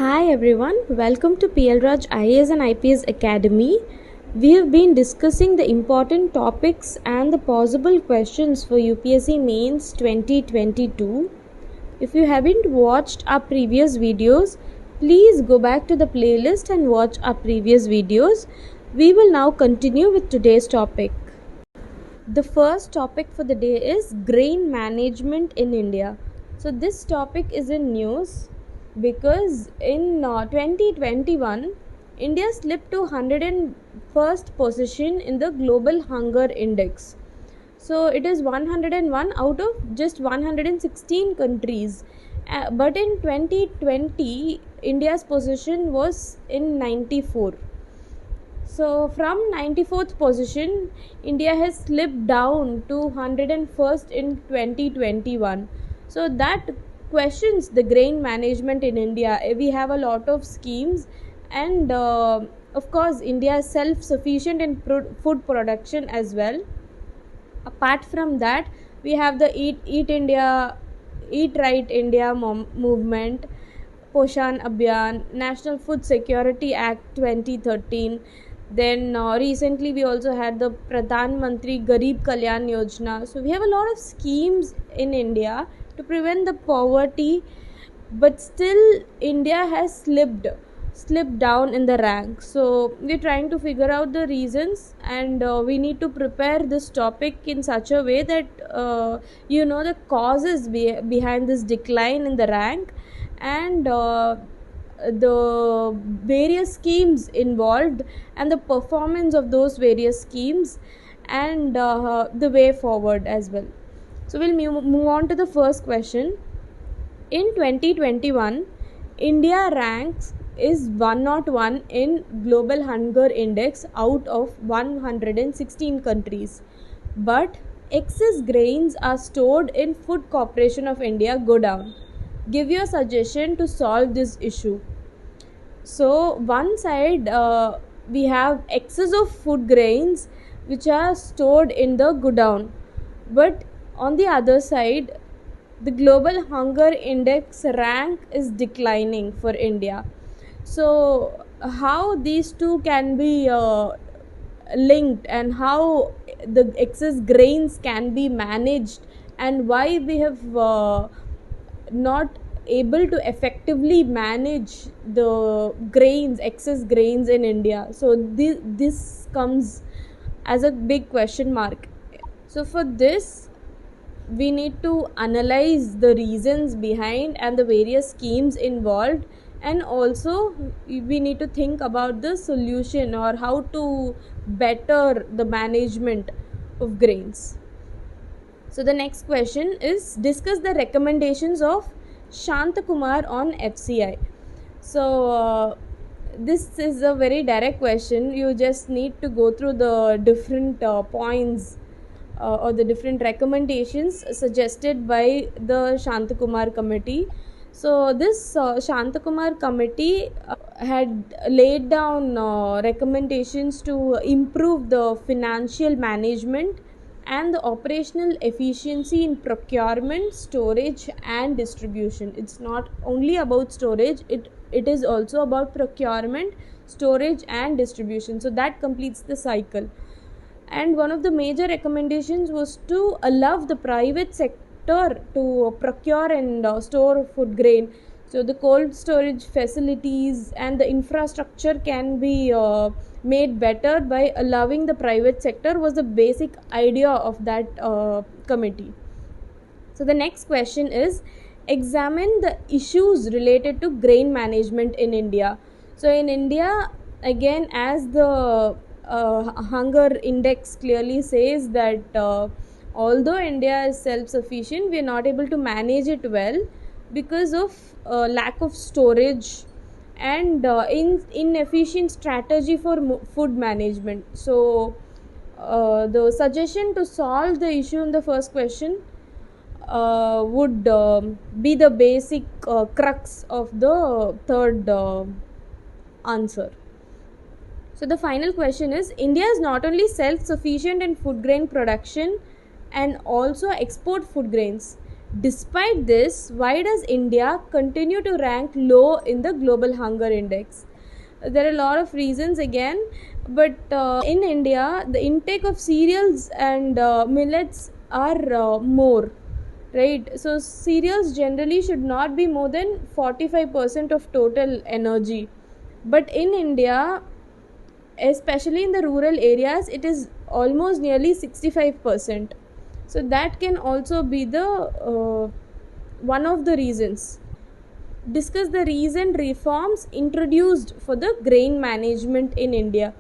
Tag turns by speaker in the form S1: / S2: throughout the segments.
S1: Hi everyone, welcome to PL Raj IAS and IPS Academy. We have been discussing the important topics and the possible questions for UPSC MAINS 2022. If you haven't watched our previous videos, please go back to the playlist and watch our previous videos. We will now continue with today's topic. The first topic for the day is grain management in India. So this topic is in news because in 2021 India slipped to 101st position in the global hunger index. So it is 101 out of just 116 countries. But in 2020 India's position was in 94. So from 94th position, India has slipped down to 101st in 2021. So that questions the grain management in India. We have a lot of schemes, and of course, India is self-sufficient in food production as well. Apart from that, we have the Eat Right India movement, Poshan Abhiyan, National Food Security Act 2013. Then recently we also had the Pradhan Mantri Garib Kalyan Yojana. So we have a lot of schemes in India to prevent the poverty, but still India has slipped down in the rank. So we're trying to figure out the reasons, and we need to prepare this topic in such a way that the causes behind this decline in the rank, and the various schemes involved and the performance of those various schemes, and the way forward as well. So we'll move on to the first question. In 2021, India ranks is 101 in global hunger index out of 116 countries, but excess grains are stored in Food Corporation of India go down. Give your suggestion to solve this issue. So one side we have excess of food grains which are stored in the godown, but on the other side the global hunger index rank is declining for India. So how these two can be linked, and how the excess grains can be managed, and why we have not able to effectively manage the excess grains in India. So this comes as a big question mark. So for this, we need to analyze the reasons behind and the various schemes involved, and also we need to think about the solution or how to better the management of grains. So the next question is, discuss the recommendations of Shantakumar on FCI. So this is a very direct question. You just need to go through the different points or the different recommendations suggested by the Shantakumar committee. So this Shantakumar committee had laid down recommendations to improve the financial management and the operational efficiency in procurement, storage and distribution. It's not only about storage, it is also about procurement, storage and distribution. So that completes the cycle. And one of the major recommendations was to allow the private sector to procure and store food grain. So the cold storage facilities and the infrastructure can be made better by allowing the private sector, was the basic idea of that committee. So the next question is, examine the issues related to grain management in India. So in India, again, as the hunger index clearly says that although India is self-sufficient, we are not able to manage it well because of lack of storage and inefficient strategy for food management. So the suggestion to solve the issue in the first question would be the basic crux of the third answer. So the final question is, India is not only self-sufficient in food grain production and also export food grains. Despite this, why does India continue to rank low in the global hunger index? There are a lot of reasons again, but in India, the intake of cereals and millets are more, right? So, cereals generally should not be more than 45% of total energy, but in India, especially in the rural areas, it is almost nearly 65%. So that can also be the one of the reasons. Discuss the recent reforms introduced for the grain management in India.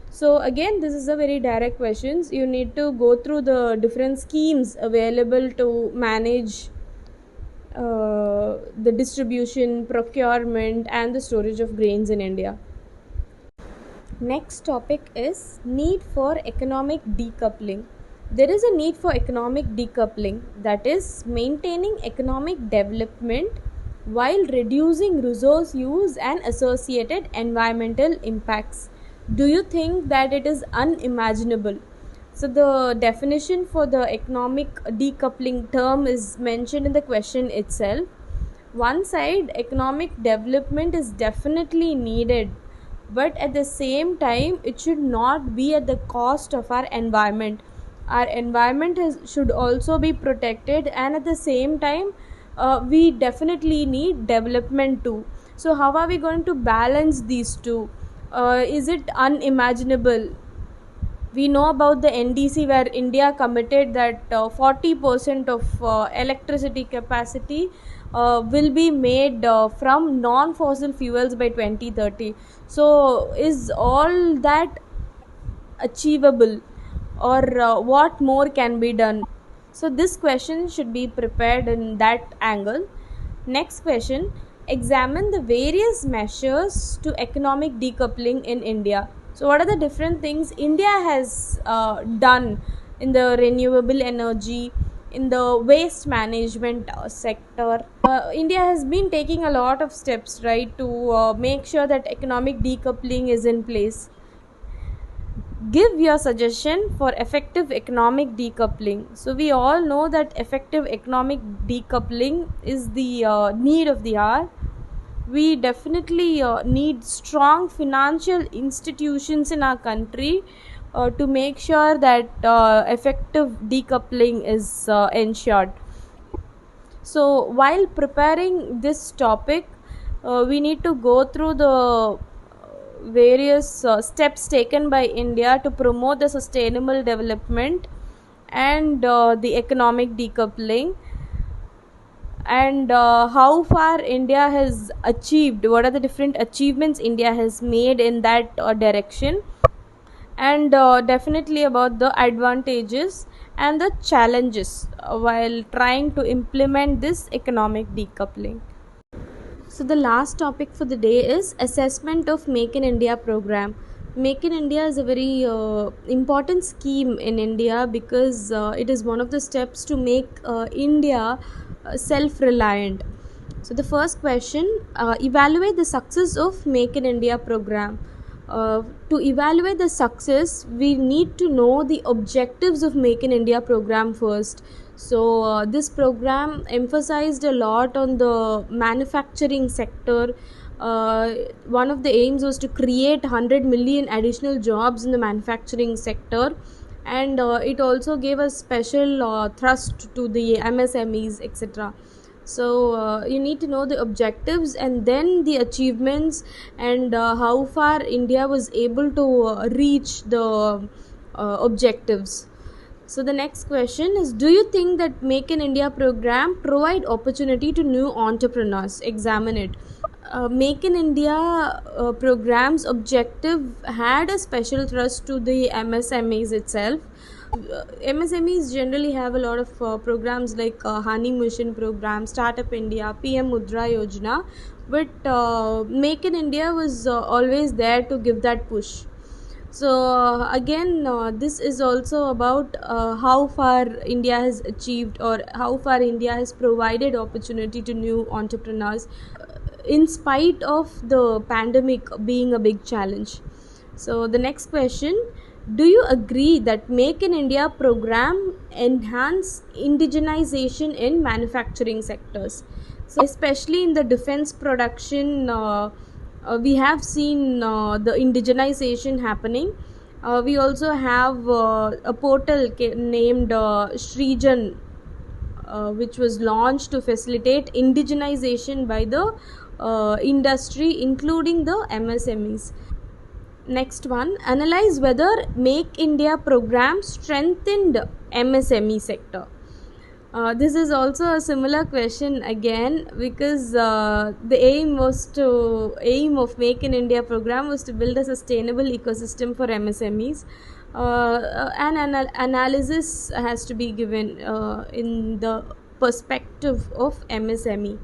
S1: So again, this is a very direct questions. You need to go through the different schemes available to manage the distribution, procurement, and the storage of grains in India. Next topic is need for economic decoupling. There is a need for economic decoupling, that is maintaining economic development while reducing resource use and associated environmental impacts. Do you think that it is unimaginable? So the definition for the economic decoupling term is mentioned in the question itself. One side, economic development is definitely needed, but at the same time it should not be at the cost of our environment. Our environment should also be protected, and at the same time we definitely need development too. So how are we going to balance these two? Is it unimaginable? We know about the NDC, where India committed that 40% of electricity capacity will be made from non fossil fuels by 2030. So, is all that achievable, or what more can be done? So, this question should be prepared in that angle. Next question, examine the various measures to economic decoupling in India. So, what are the different things India has done in the renewable energy, in the waste management sector? India has been taking a lot of steps, right, to make sure that economic decoupling is in place. Give your suggestion for effective economic decoupling. So we all know that effective economic decoupling is the need of the hour. We definitely need strong financial institutions in our country to make sure that effective decoupling is ensured. So while preparing this topic, we need to go through the various steps taken by India to promote the sustainable development and the economic decoupling, and how far India has achieved, what are the different achievements India has made in that direction, and definitely about the advantages and the challenges while trying to implement this economic decoupling. So the last topic for the day is assessment of Make in India program. Make in India is a very important scheme in India because it is one of the steps to make India self-reliant. So the first question, evaluate the success of Make in India program. To evaluate the success, we need to know the objectives of Make in India program first. So this program emphasized a lot on the manufacturing sector. One of the aims was to create 100 million additional jobs in the manufacturing sector, and it also gave a special thrust to the MSMEs, etc. So you need to know the objectives and then the achievements, and how far India was able to reach the objectives. So the next question is, do you think that Make in India program provide opportunity to new entrepreneurs? Examine it. Make in India program's objective had a special thrust to the MSMEs itself. MSMEs generally have a lot of programs like Honey Mission program, Startup India, PM Mudra Yojana, but Make in India was always there to give that push. So again, this is also about how far India has achieved, or how far India has provided opportunity to new entrepreneurs in spite of the pandemic being a big challenge. So the next question, Do you agree that Make in India program enhance indigenization in manufacturing sectors? So especially in the defense production, we have seen the indigenization happening. We also have a portal named Srijan, which was launched to facilitate indigenization by the industry, including the MSMEs. Next one, analyze whether Make India program strengthened MSME sector. This is also a similar question again, because the aim of Make in India program was to build a sustainable ecosystem for MSMEs. An analysis has to be given in the perspective of MSME.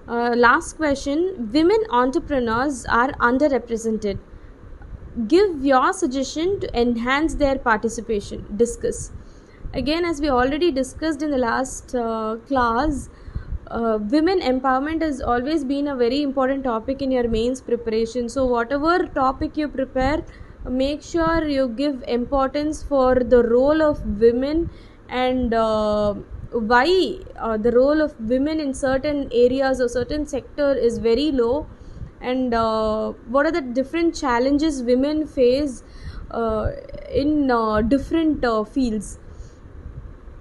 S1: Last question, women entrepreneurs are underrepresented. Give your suggestion to enhance their participation. Discuss. Again, as we already discussed in the last class, women empowerment has always been a very important topic in your mains preparation. So whatever topic you prepare, make sure you give importance for the role of women, and why the role of women in certain areas or certain sector is very low, and what are the different challenges women face in different fields.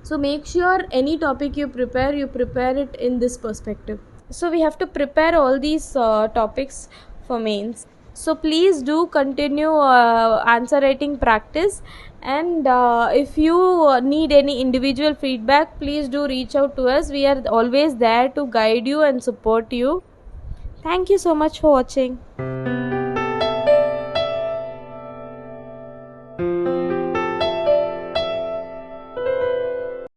S1: So make sure any topic you prepare it in this perspective. So we have to prepare all these topics for mains. So please do continue answer writing practice, and if you need any individual feedback, please do reach out to us. We are always there to guide you and support you. Thank you so much for watching.